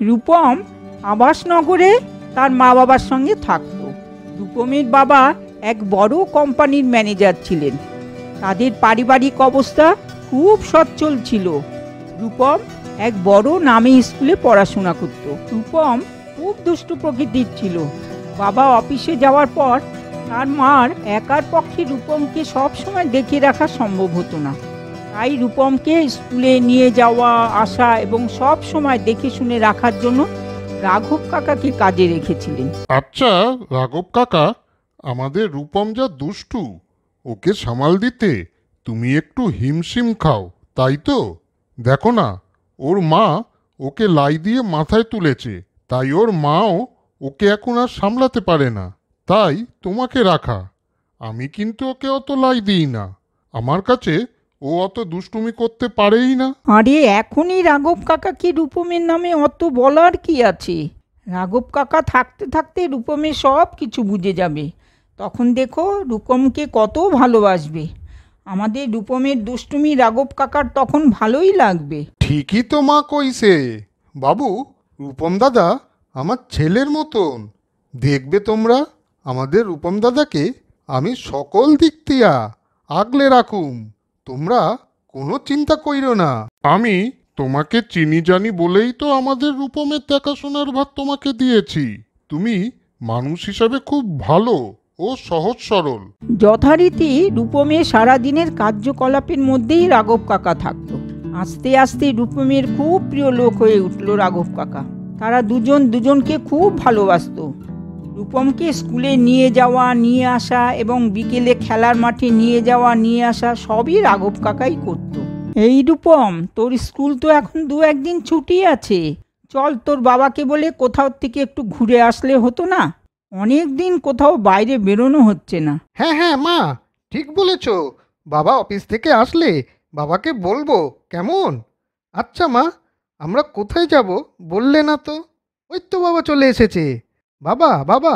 রূপম আবাসনগরে তার মা বাবার সঙ্গে থাকত। রূপমের বাবা এক বড় কোম্পানির ম্যানেজার ছিলেন। তাদের পারিবারিক অবস্থা খুব সচ্ছল ছিল। রূপম এক বড় নামী স্কুলে পড়াশোনা করত। রূপম খুব দুষ্টু প্রকৃতির ছিল। বাবা অফিসে যাওয়ার পর তার মার একার পক্ষে রূপমকে সব সময় দেখে রাখা সম্ভব হতো না। তাই রূপমকে স্কুলে নিয়ে যাওয়া আসা এবং সব সময় দেখে শুনে রাখার জন্য রাঘব কাকাকে কাজে রেখেছিলেন। আচ্ছা রাঘব কাকা, আমাদের রূপম যা দুষ্টু, ওকে সামাল দিতে তুমি একটু হিমশিম খাও, তাই তো? দেখো না, ওর মা ওকে লাই দিয়ে মাথায় তুলেছে, তাই ওর মাও ওকে এখন আর সামলাতে পারে না, তাই তোমাকে রাখা। আমি কিন্তু ওকে অত লাই দিই না, আমার কাছে ও অত দুষ্টুমি করতে পারেই না। আরে এখনই রাঘব কাকাকে রূপমের নামে অত বলার কি আছে? রাঘব কাকা থাকতে থাকতে রূপমের সব কিছু বুঝে যাবে। তখন দেখো রূপমকে কত ভালোবাসবে। আমাদের রূপমের দুষ্টুমি রাঘব কাকার তখন ভালোই লাগবে। ঠিকই তো মা কইছে। বাবু, রূপম দাদা আমার ছেলের মতন। দেখবে তোমরা, আমাদের রূপম দাদাকে আমি সকল দিক দিয়া আগলে রাখুম। তোমরা কোনো চিন্তা কইরো না। আমি তোমাকে চিনি জানি বলেই তো আমাদের রূপমের দেখাশোনার ভার তোমাকে দিয়েছি। তুমি মানুষ হিসাবে খুব ভালো ও সহজ সরল। যথারীতি রূপমের সারাদিনের কার্যকলাপের মধ্যেই রাঘব কাকা থাকতো। আস্তে আস্তে রূপমের খুব প্রিয় লোক হয়ে উঠল রাঘব কাকা। তারা দুজন দুজনকে খুব ভালোবাসতো। রূপমকে স্কুলে নিয়ে যাওয়া নিয়ে আসা এবং বিকেলে খেলার মাঠে নিয়ে যাওয়া নিয়ে আসা সবই রাঘব কাকাই করত। এই রূপম, তোর স্কুল তো এখন 2-1 দিন ছুটি আছে, চল তোর বাবাকে বলে কোথাও থেকে একটু ঘুরে আসলে হতো না? অনেক দিন কোথাও বাইরে বেরোনো হচ্ছে না। হ্যাঁ হ্যাঁ মা, ঠিক বলেছ। বাবা অফিস থেকে আসলে বাবাকে বলবো, কেমন? আচ্ছা মা, আমরা কোথায় যাব বললে না তো? ওই তো বাবা চলে এসেছে। বাবা বাবা,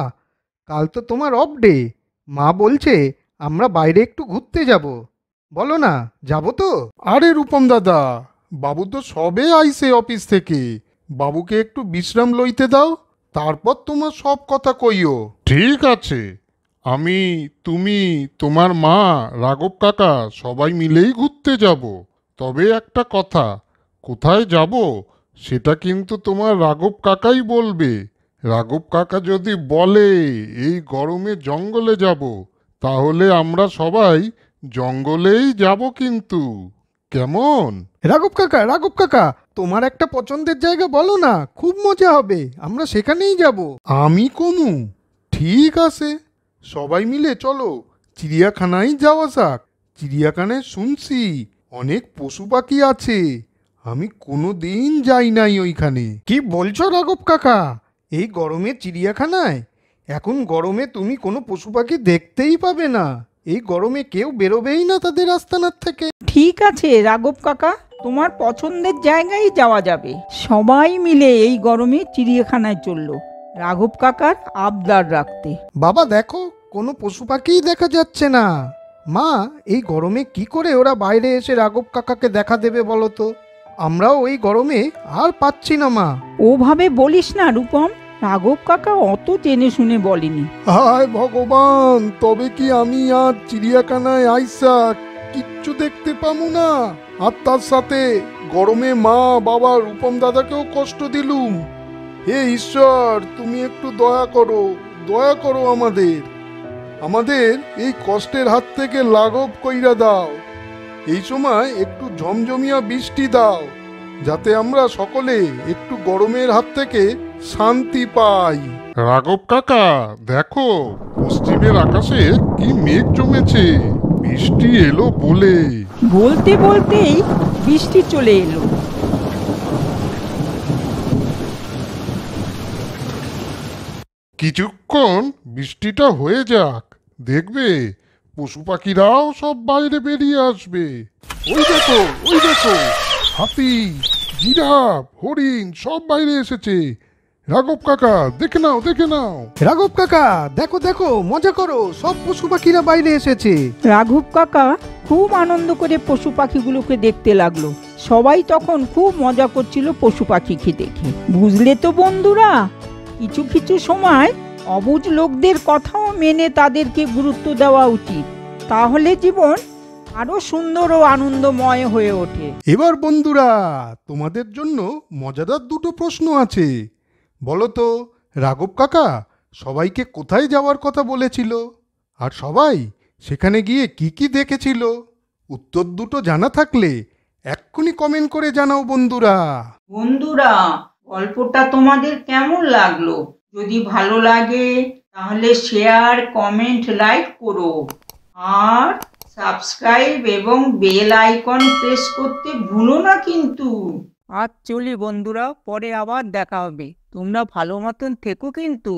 কাল তো তোমার অফ ডে। মা বলছে আমরা বাইরে একটু ঘুরতে যাব। বলো না, যাব তো? আরে রূপম দাদা, বাবু তো সবে আইছে অফিস থেকে। বাবুকে একটু বিশ্রাম লইতে দাও, তারপর তোমার সব কথা কইও। ঠিক আছে, আমি, তুমি, তোমার মা, রাঘব কাকা সবাই মিলেই ঘুরতে যাব। তবে একটা কথা, কোথায় যাব সেটা কিন্তু তোমার রাঘব কাকাই বলবে। রাঘব কাকা যদি বলে এই গরমে জঙ্গলে যাব, তাহলে আমরা সবাই জঙ্গলেই যাব কিন্তু। কেমন? রাঘব কাকা, রাঘব কাকা, তোমার একটা পছন্দের জায়গা বলো না, খুব মজা হবে, আমরা সেখানেই যাব। আমি কমু? ঠিক আছে, সবাই মিলে চলো চিড়িয়াখানায় যাওয়া যাক। চিড়িয়াখানায় শুনছি অনেক পশু পাখি আছে, আমি কোনো দিন যাই নাই ওইখানে। কি বলছো রাঘব কাকা? এই গরমে চিড়িয়াখানায়? এখন গরমে তুমি কোনো পশু পাখি দেখতেই পাবে না। এই গরমে কেউ বেরোবেই না তাদের আস্তানার থেকে। ঠিক আছে রাঘব কাকা, তোমার পছন্দের জায়গায় যাওয়া যাবে। সবাই মিলে এই গরমে চিড়িয়াখানায় চললো রাঘব কাকার আবদার রাখতে। বাবা দেখো, কোনো পশু পাখিই দেখা যাচ্ছে না। মা, এই গরমে কি করে ওরা বাইরে এসে রাঘব কাকাকে দেখা দেবে বলো তো? আমরাও ওই গরমে আর পাচ্ছি না মা। ওভাবে বলিস না রূপম, রাঘব কাকা অত জেনে শুনে বলেনি। হায় ভগবান, তবে কি আমি আর চিড়িয়াখানায় আইসা কিচ্ছু দেখতে পামু না? আর তার সাথে গরমে মা বাবা রূপম দাদাকেও কষ্ট দিলুম। হে ঈশ্বর, তুমি একটু দয়া করো, দয়া করো আমাদের। আমাদের এই কষ্টের হাত থেকে লাঘব কইরা দাও। এই সময় একটু ঝমঝমিয়া বৃষ্টি দাও, যাতে আমরা সকলে একটু গরমের হাত থেকে শান্তি পাই। রাঘব কাকা দেখো, পশ্চিমের আকাশে কি মেঘ জমেছে, বৃষ্টি এলো বলে। বলতে বলতেই বৃষ্টি চলে এলো। কিছুক্ষণ বৃষ্টিটা হয়ে যাক, দেখবে পশু পাখিরাও সব বাইরে বেরিয়ে আসবে। ওই দেখো, ওই দেখো, হাতি, জিরাফ, হরিণ সব বাইরে এসেছে। রাঘব কাকা দেখে নাও, দেখে নাও। রাঘব কাকা দেখো দেখো, মজা করো, সব পশু পাখিরা বাইরে এসেছে। রাঘব কাকা খুব আনন্দ করে পশু পাখিগুলোকে দেখতে লাগলো। সবাই তখন খুব মজা করছিল পশু পাখিকে দেখে। বুঝলে তো বন্ধুরা, কিছু কিছু সময় অবুঝ লোকদের কথাও মেনে তাদেরকে গুরুত্ব দেওয়া উচিত, তাহলে জীবন আরো সুন্দর ও আনন্দময় হয়ে ওঠে। এবার বন্ধুরা, তোমাদের জন্য মজাদার দুটো প্রশ্ন আছে। বলো তো, রাঘব কাকা সবাইকে কোথায় যাওয়ার কথা বলেছিল, আর সবাই সেখানে গিয়ে কি কি দেখেছিল? উত্তর দুটো জানা থাকলে এক্ষুনি কমেন্ট করে জানাও বন্ধুরা। বন্ধুরা, গল্পটা তোমাদের কেমন লাগলো? যদি ভালো লাগে তাহলে শেয়ার, কমেন্ট, লাইক করো, আর সাবস্ক্রাইব এবং বেল আইকন প্রেস করতে ভুলো না কিন্তু। আজ চলি বন্ধুরা, পরে আবার দেখা হবে। তোমরা ভালো মতন থেকো কিন্তু।